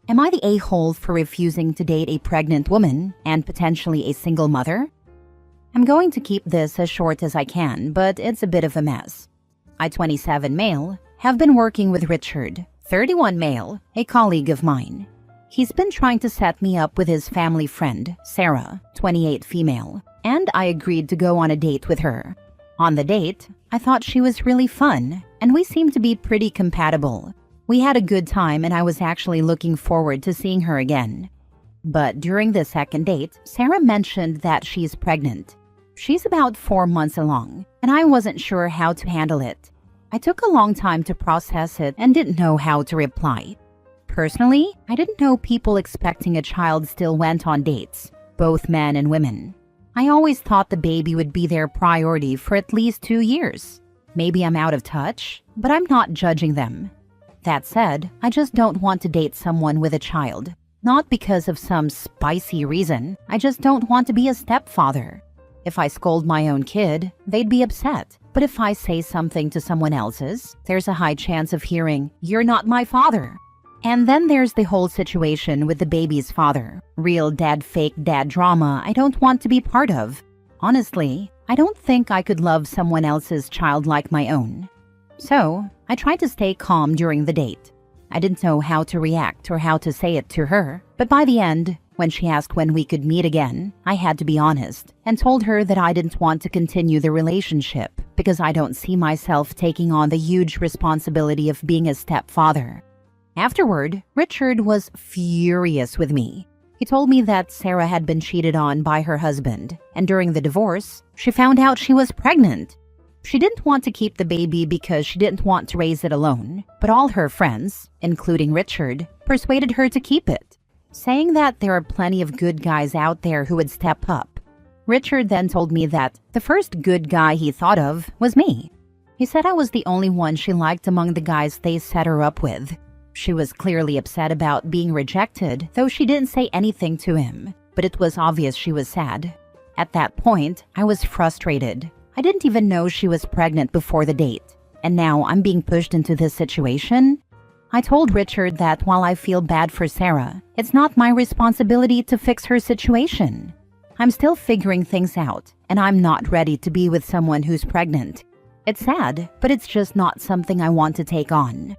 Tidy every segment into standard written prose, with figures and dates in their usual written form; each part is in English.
Am I the a-hole for refusing to date a pregnant woman and potentially a single mother? I'm going to keep this as short as I can, but it's a bit of a mess. I, 27 male, have been working with Richard, 31 male, a colleague of mine. He's been trying to set me up with his family friend, Sarah, 28 female, and I agreed to go on a date with her. On the date, I thought she was really fun, and we seemed to be pretty compatible. We had a good time and I was actually looking forward to seeing her again. But during the second date, Sarah mentioned that she's pregnant. She's about 4 months along, and I wasn't sure how to handle it. I took a long time to process it and didn't know how to reply. Personally, I didn't know people expecting a child still went on dates, both men and women. I always thought the baby would be their priority for at least 2 years. Maybe I'm out of touch, but I'm not judging them. That said, I just don't want to date someone with a child. Not because of some spicy reason, I just don't want to be a stepfather. If I scold my own kid, they'd be upset. But if I say something to someone else's, there's a high chance of hearing, "You're not my father." And then there's the whole situation with the baby's father. Real dad, fake dad drama I don't want to be part of. Honestly, I don't think I could love someone else's child like my own. So, I tried to stay calm during the date. I didn't know how to react or how to say it to her, but by the end, when she asked when we could meet again, I had to be honest and told her that I didn't want to continue the relationship because I don't see myself taking on the huge responsibility of being a stepfather. Afterward, Richard was furious with me. He told me that Sarah had been cheated on by her husband, and during the divorce, she found out she was pregnant. She didn't want to keep the baby because she didn't want to raise it alone, but all her friends, including Richard, persuaded her to keep it, saying that there are plenty of good guys out there who would step up. Richard then told me that the first good guy he thought of was me. He said I was the only one she liked among the guys they set her up with. She was clearly upset about being rejected, though she didn't say anything to him, but it was obvious she was sad. At that point, I was frustrated. I didn't even know she was pregnant before the date, and now I'm being pushed into this situation. I told Richard that while I feel bad for Sarah, it's not my responsibility to fix her situation. I'm still figuring things out, and I'm not ready to be with someone who's pregnant. It's sad, but it's just not something I want to take on.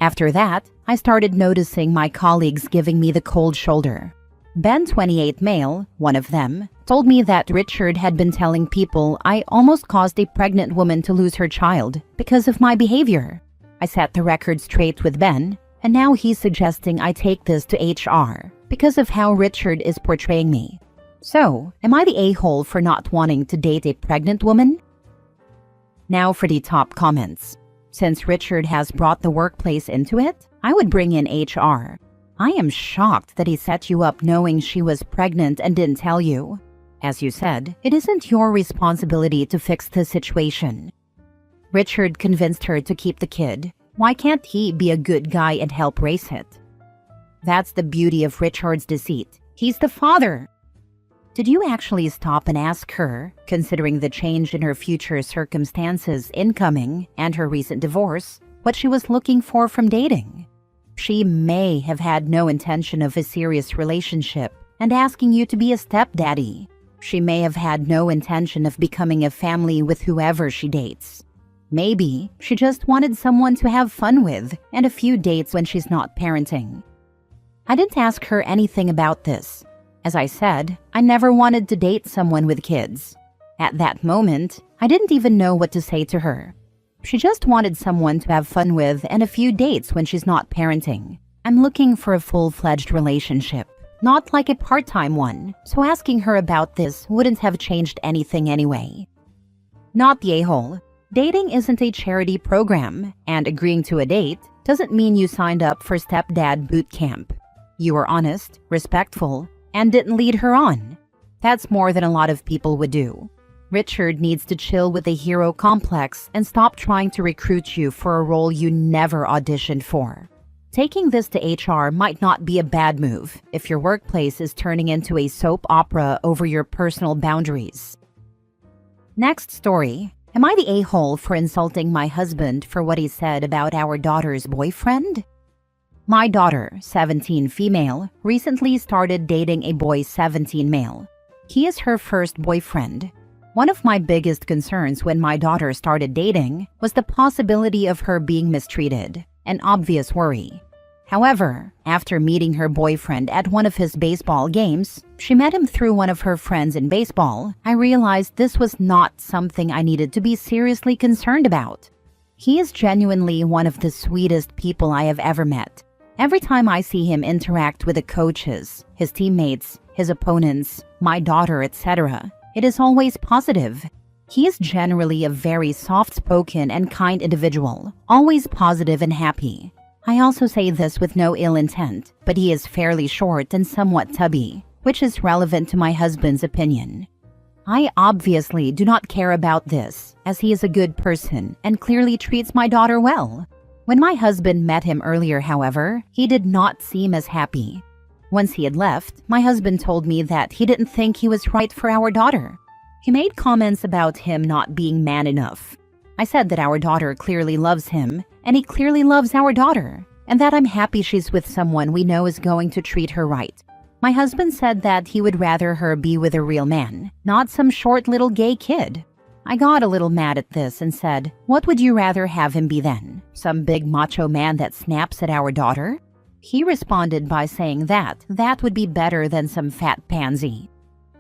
After that, I started noticing my colleagues giving me the cold shoulder. Ben, 28 male, one of them, told me that Richard had been telling people I almost caused a pregnant woman to lose her child because of my behavior. I set the record straight with Ben, and now he's suggesting I take this to HR because of how Richard is portraying me. So, am I the a-hole for not wanting to date a pregnant woman? Now for the top comments. Since Richard has brought the workplace into it, I would bring in HR. I am shocked that he set you up knowing she was pregnant and didn't tell you. As you said, it isn't your responsibility to fix the situation. Richard convinced her to keep the kid. Why can't he be a good guy and help raise it? That's the beauty of Richard's deceit. He's the father. Did you actually stop and ask her, considering the change in her future circumstances incoming and her recent divorce, what she was looking for from dating? She may have had no intention of a serious relationship and asking you to be a stepdaddy. She may have had no intention of becoming a family with whoever she dates. Maybe she just wanted someone to have fun with and a few dates when she's not parenting. I didn't ask her anything about this. As I said, I never wanted to date someone with kids. At that moment, I didn't even know what to say to her. She just wanted someone to have fun with and a few dates when she's not parenting. I'm looking for a full-fledged relationship, not like a part-time one, so asking her about this wouldn't have changed anything anyway. Not the a-hole. Dating isn't a charity program, and agreeing to a date doesn't mean you signed up for stepdad boot camp. You were honest, respectful, and didn't lead her on. That's more than a lot of people would do. Richard needs to chill with the hero complex and stop trying to recruit you for a role you never auditioned for. Taking this to HR might not be a bad move if your workplace is turning into a soap opera over your personal boundaries. Next story. Am I the a-hole for insulting my husband for what he said about our daughter's boyfriend? My daughter, 17 female, recently started dating a boy 17 male. He is her first boyfriend. One of my biggest concerns when my daughter started dating was the possibility of her being mistreated, an obvious worry. However, after meeting her boyfriend at one of his baseball games, she met him through one of her friends in baseball, I realized this was not something I needed to be seriously concerned about. He is genuinely one of the sweetest people I have ever met. Every time I see him interact with the coaches, his teammates, his opponents, my daughter, etc., it is always positive. He is generally a very soft-spoken and kind individual, always positive and happy. I also say this with no ill intent, but he is fairly short and somewhat tubby, which is relevant to my husband's opinion. I obviously do not care about this, as he is a good person and clearly treats my daughter well. When my husband met him earlier, however, he did not seem as happy. Once he had left, my husband told me that he didn't think he was right for our daughter. He made comments about him not being man enough. I said that our daughter clearly loves him, and he clearly loves our daughter, and that I'm happy she's with someone we know is going to treat her right. My husband said that he would rather her be with a real man, not some short little gay kid. I got a little mad at this and said, "What would you rather have him be then? Some big macho man that snaps at our daughter?" He responded by saying that would be better than some fat pansy.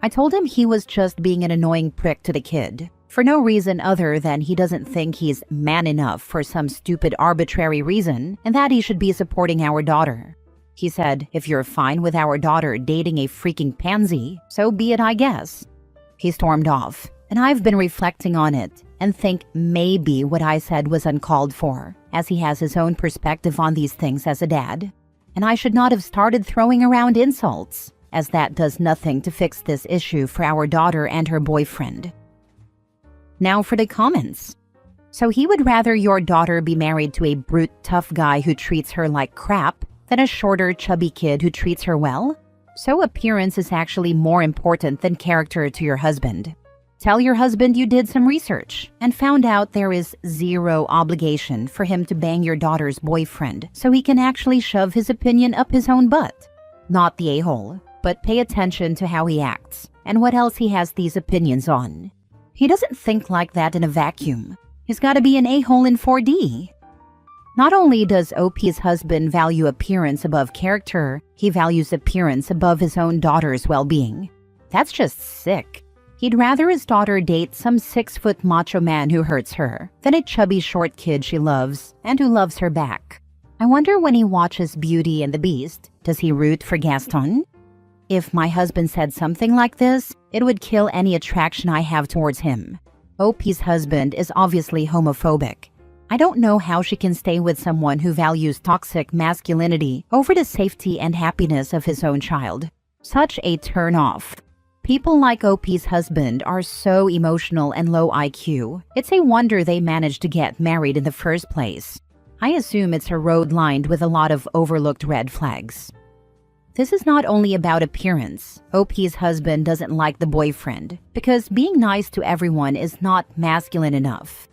I told him he was just being an annoying prick to the kid, for no reason other than he doesn't think he's man enough for some stupid arbitrary reason, and that he should be supporting our daughter. He said, "If you're fine with our daughter dating a freaking pansy, so be it, I guess." He stormed off, and I've been reflecting on it and think maybe what I said was uncalled for, as he has his own perspective on these things as a dad. And I should not have started throwing around insults, as that does nothing to fix this issue for our daughter and her boyfriend. Now for the comments. So he would rather your daughter be married to a brute, tough guy who treats her like crap than a shorter, chubby kid who treats her well? So appearance is actually more important than character to your husband. Tell your husband you did some research and found out there is zero obligation for him to bang your daughter's boyfriend, so he can actually shove his opinion up his own butt. Not the a-hole, but pay attention to how he acts and what else he has these opinions on. He doesn't think like that in a vacuum. He's got to be an a-hole in 4D. Not only does OP's husband value appearance above character, he values appearance above his own daughter's well-being. That's just sick. He'd rather his daughter date some 6-foot macho man who hurts her than a chubby short kid she loves and who loves her back. I wonder when he watches Beauty and the Beast, does he root for Gaston? If my husband said something like this, it would kill any attraction I have towards him. OP's husband is obviously homophobic. I don't know how she can stay with someone who values toxic masculinity over the safety and happiness of his own child. Such a turn-off. People like OP's husband are so emotional and low IQ. It's a wonder they managed to get married in the first place. I assume it's a road lined with a lot of overlooked red flags. This is not only about appearance. OP's husband doesn't like the boyfriend because being nice to everyone is not masculine enough.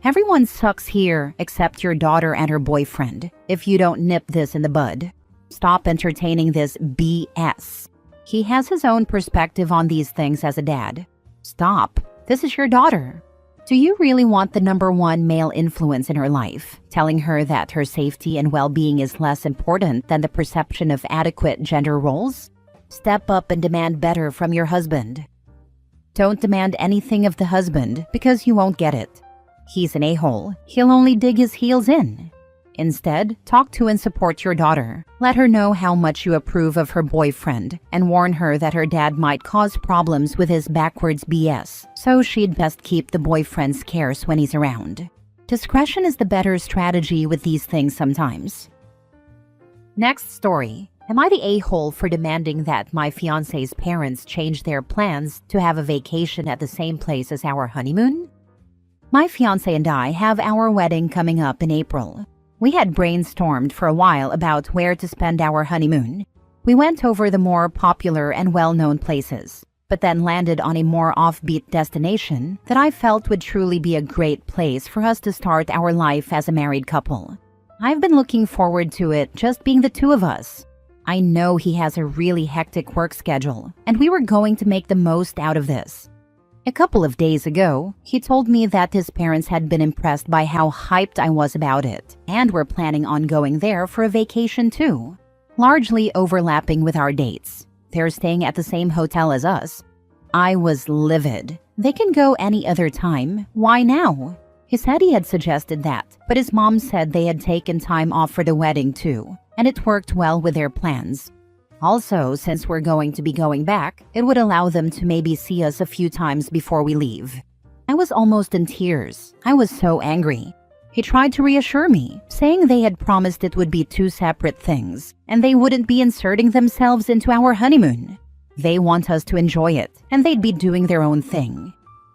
Everyone sucks here except your daughter and her boyfriend if you don't nip this in the bud. Stop entertaining this BS. He has his own perspective on these things as a dad. Stop. This is your daughter. Do you really want the #1 male influence in her life, telling her that her safety and well-being is less important than the perception of adequate gender roles? Step up and demand better from your husband. Don't demand anything of the husband because you won't get it. He's an a-hole. He'll only dig his heels in. Instead, talk to and support your daughter. Let her know how much you approve of her boyfriend and warn her that her dad might cause problems with his backwards BS, so she'd best keep the boyfriend scarce when he's around. Discretion is the better strategy with these things sometimes. Next story. Am I the a-hole for demanding that my fiancé's parents change their plans to have a vacation at the same place as our honeymoon? My fiancé and I have our wedding coming up in April. We had brainstormed for a while about where to spend our honeymoon. We went over the more popular and well-known places, but then landed on a more offbeat destination that I felt would truly be a great place for us to start our life as a married couple. I've been looking forward to it just being the two of us. I know he has a really hectic work schedule, and we were going to make the most out of this. A couple of days ago, he told me that his parents had been impressed by how hyped I was about it, and were planning on going there for a vacation too, largely overlapping with our dates. They're staying at the same hotel as us. I was livid. They can go any other time. Why now? He said he had suggested that, but his mom said they had taken time off for the wedding too, and it worked well with their plans. Also, since we're going to be going back, it would allow them to maybe see us a few times before we leave. I was almost in tears. I was so angry. He tried to reassure me, saying they had promised it would be two separate things, and they wouldn't be inserting themselves into our honeymoon. They want us to enjoy it, and they'd be doing their own thing.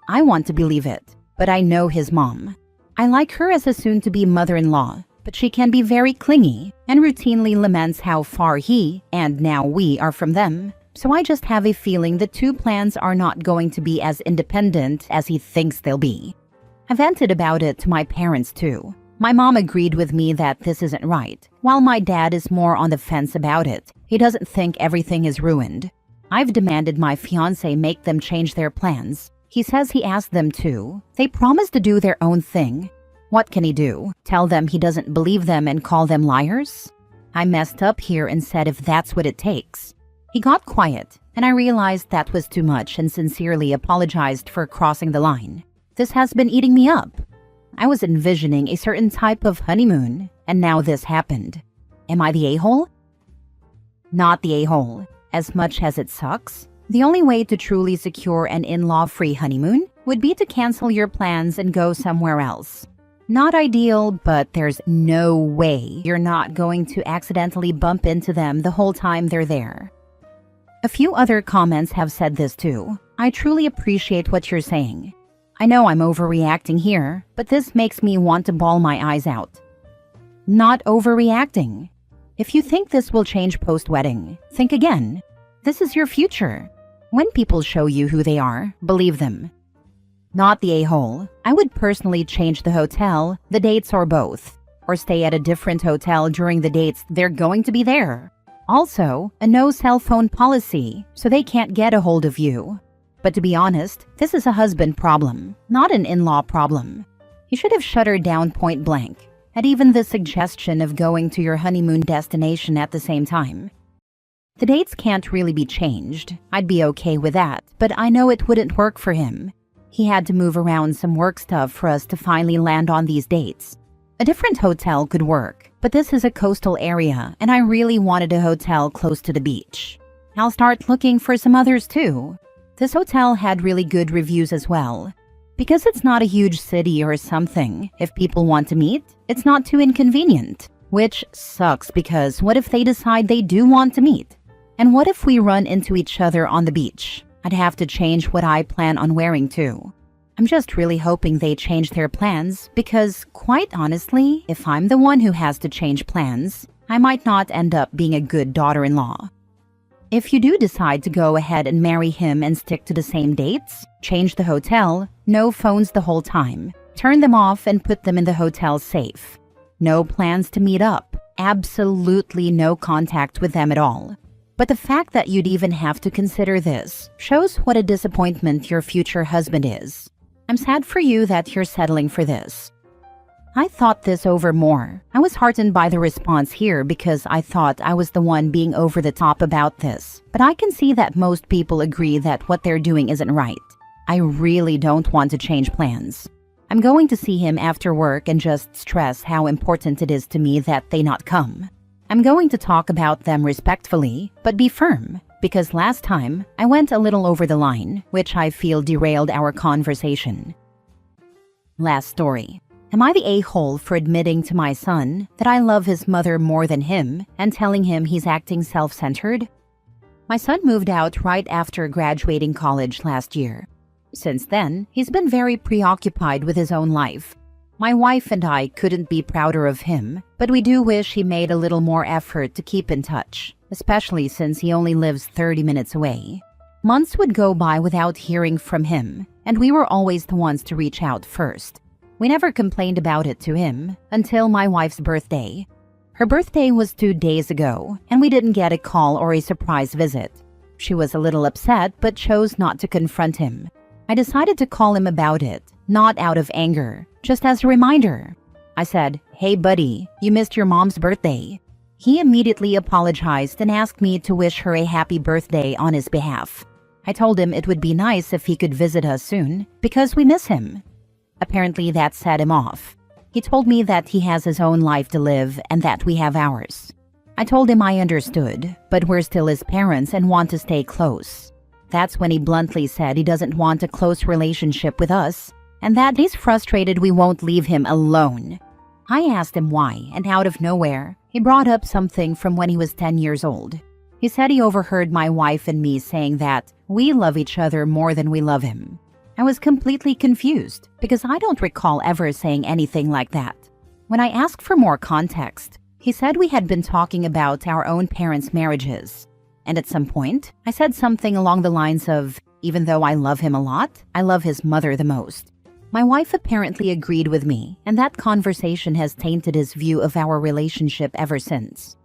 I want to believe it, but I know his mom. I like her as a soon-to-be mother-in-law, but she can be very clingy and routinely laments how far he, and now we, are from them. So I just have a feeling the two plans are not going to be as independent as he thinks they'll be. I vented about it to my parents too. My mom agreed with me that this isn't right, while my dad is more on the fence about it. He doesn't think everything is ruined. I've demanded my fiancé make them change their plans. He says he asked them to. They promised to do their own thing. What can he do? Tell them he doesn't believe them and call them liars? I messed up here and said if that's what it takes. He got quiet, and I realized that was too much and sincerely apologized for crossing the line. This has been eating me up. I was envisioning a certain type of honeymoon, and now this happened. Am I the a-hole? Not the a-hole. As much as it sucks, the only way to truly secure an in-law-free honeymoon would be to cancel your plans and go somewhere else. Not ideal, but there's no way you're not going to accidentally bump into them the whole time they're there. A few other comments have said this too. I truly appreciate what you're saying. I know I'm overreacting here, but this makes me want to bawl my eyes out. Not overreacting. If you think this will change post-wedding, think again. This is your future. When people show you who they are, believe them. Not the a-hole. I would personally change the hotel, the dates, or both. Or stay at a different hotel during the dates they're going to be there. Also, a no cell phone policy, so they can't get a hold of you. But to be honest, this is a husband problem, not an in-law problem. You should have shut her down point blank, at even the suggestion of going to your honeymoon destination at the same time. The dates can't really be changed. I'd be okay with that, but I know it wouldn't work for him. He had to move around some work stuff for us to finally land on these dates. A different hotel could work, but this is a coastal area, and I really wanted a hotel close to the beach. I'll start looking for some others too. This hotel had really good reviews as well. Because it's not a huge city or something, if people want to meet, it's not too inconvenient. Which sucks because what if they decide they do want to meet? And what if we run into each other on the beach? I'd have to change what I plan on wearing too. I'm just really hoping they change their plans because, quite honestly, if I'm the one who has to change plans, I might not end up being a good daughter-in-law. If you do decide to go ahead and marry him and stick to the same dates, change the hotel, no phones the whole time, turn them off and put them in the hotel safe. No plans to meet up, absolutely no contact with them at all. But the fact that you'd even have to consider this shows what a disappointment your future husband is. I'm sad for you that you're settling for this. I thought this over more. I was heartened by the response here because I thought I was the one being over the top about this. But I can see that most people agree that what they're doing isn't right. I really don't want to change plans. I'm going to see him after work and just stress how important it is to me that they not come. I'm going to talk about them respectfully, but be firm, because last time I went a little over the line, which I feel derailed our conversation. Last story. Am I the a-hole for admitting to my son that I love his mother more than him and telling him he's acting self-centered? My son moved out right after graduating college last year. Since then, he's been very preoccupied with his own life. My wife and I couldn't be prouder of him, but we do wish he made a little more effort to keep in touch, especially since he only lives 30 minutes away. Months would go by without hearing from him, and we were always the ones to reach out first. We never complained about it to him until my wife's birthday. Her birthday was 2 days ago, and we didn't get a call or a surprise visit. She was a little upset but chose not to confront him. I decided to call him about it, not out of anger, just as a reminder. I said, "Hey buddy, you missed your mom's birthday." He immediately apologized and asked me to wish her a happy birthday on his behalf. I told him it would be nice if he could visit us soon because we miss him. Apparently that set him off. He told me that he has his own life to live and that we have ours. I told him I understood, but we're still his parents and want to stay close. That's when he bluntly said he doesn't want a close relationship with us and that he's frustrated we won't leave him alone. I asked him why, and out of nowhere, he brought up something from when he was 10 years old. He said he overheard my wife and me saying that we love each other more than we love him. I was completely confused because I don't recall ever saying anything like that. When I asked for more context, he said we had been talking about our own parents' marriages. And at some point, I said something along the lines of, even though I love him a lot, I love his mother the most. My wife apparently agreed with me, and that conversation has tainted his view of our relationship ever since.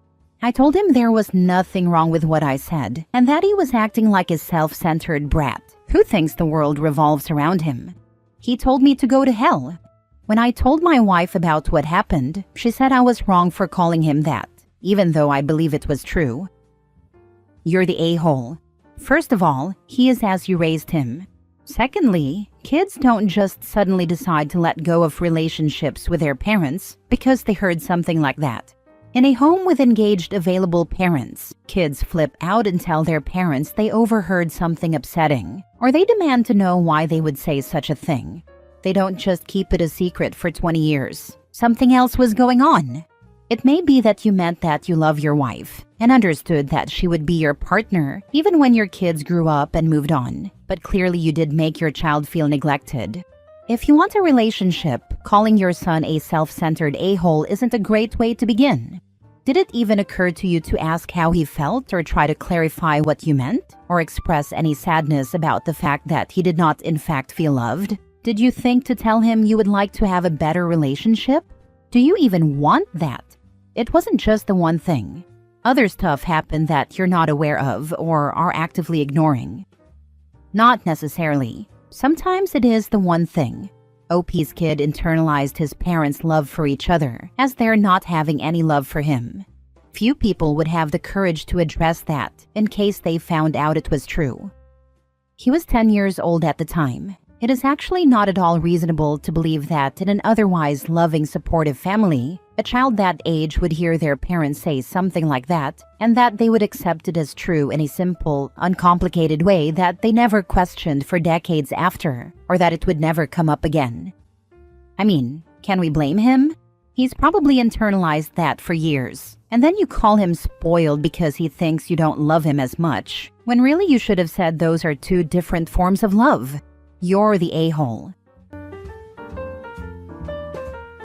I told him there was nothing wrong with what I said, and that he was acting like a self-centered brat who thinks the world revolves around him. He told me to go to hell. When I told my wife about what happened, she said I was wrong for calling him that, even though I believe it was true. You're the a-hole. First of all, he is as you raised him. Secondly, kids don't just suddenly decide to let go of relationships with their parents because they heard something like that. In a home with engaged available parents, kids flip out and tell their parents they overheard something upsetting, or they demand to know why they would say such a thing. They don't just keep it a secret for 20 years. Something else was going on. It may be that you meant that you love your wife and understood that she would be your partner even when your kids grew up and moved on, but clearly you did make your child feel neglected. If you want a relationship, calling your son a self-centered a-hole isn't a great way to begin. Did it even occur to you to ask how he felt or try to clarify what you meant, or express any sadness about the fact that he did not in fact feel loved? Did you think to tell him you would like to have a better relationship? Do you even want that? It wasn't just the one thing. Other stuff happened that you're not aware of or are actively ignoring. Not necessarily. Sometimes it is the one thing. OP's kid internalized his parents' love for each other as they're not having any love for him. Few people would have the courage to address that in case they found out it was true. He was 10 years old at the time. It is actually not at all reasonable to believe that in an otherwise loving, supportive family, a child that age would hear their parents say something like that, and that they would accept it as true in a simple, uncomplicated way that they never questioned for decades after, or that it would never come up again. I mean, can we blame him? He's probably internalized that for years, and then you call him spoiled because he thinks you don't love him as much, when really you should have said those are two different forms of love. You're the a-hole.